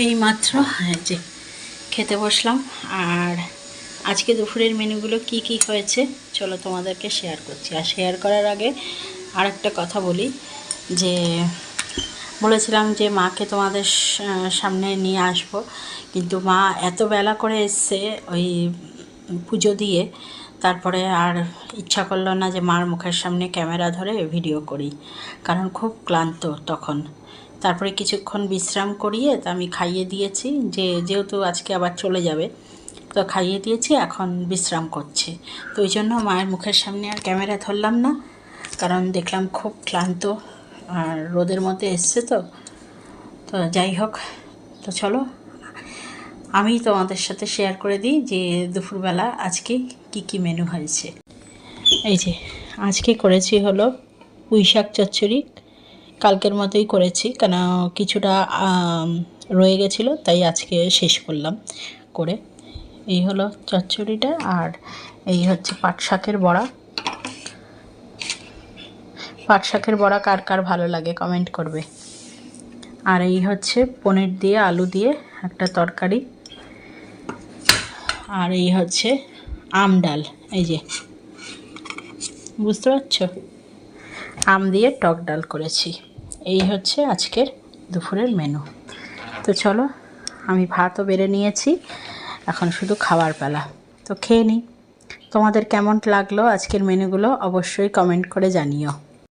এই মাত্র যে খেতে বসলাম। আর আজকে দুপুরের মেনুগুলো কি কি হয়েছে চলো তোমাদেরকে শেয়ার করছি। আর শেয়ার করার আগে আর একটা কথা বলি, যে বলেছিলাম যে মাকে তোমাদের সামনে নিয়ে আসব, কিন্তু মা এত বেলা করে এসছে ওই পুজো দিয়ে, তারপরে আর ইচ্ছা করলো না যে মার মুখের সামনে ক্যামেরা ধরে ভিডিও করি, কারণ খুব ক্লান্ত তখন। তারপরে কিছুক্ষণ বিশ্রাম করিয়ে তা আমি খাইয়ে দিয়েছি, যেহেতু আজকে আবার চলে যাবে, তো খাইয়ে দিয়েছি, এখন বিশ্রাম করছে। তো ওই জন্য মায়ের মুখের সামনে আর ক্যামেরা ধরলাম না, কারণ দেখলাম খুব ক্লান্ত আর রোদের মধ্যে এসছে। তো যাই হোক, তো চলো আমি তোমাদের সাথে শেয়ার করে দিই যে দুপুরবেলা আজকে কি কি মেনু হয়েছে। এই যে আজকে করেছি হলো পুঁই শাক চচ্চড়ি, কালকের মতোই করেছি, কেন কিছুটা রয়ে গেছিলো, তাই আজকে শেষ করলাম করে। এই হলো চচ্চড়িটা, আর এই হচ্ছে পাট শাকের বড়া। পাট শাকের বড়া কার কার ভালো লাগে কমেন্ট করবে। আর এই হচ্ছে পনির দিয়ে আলু দিয়ে একটা তরকারি। আর এই হচ্ছে আম ডাল, এই যে বুঝতে পারছো, আম দিয়ে টক ডাল করেছি। এই হচ্ছে আজকের দুপুরের মেনু। তো চলো, আমি ভাতও বেড়ে নিয়েছি, এখন শুধু খাওয়ার পালা। তো খেয়ে নিই। তোমাদের কেমন লাগলো আজকের মেনুগুলো অবশ্যই কমেন্ট করে জানিও।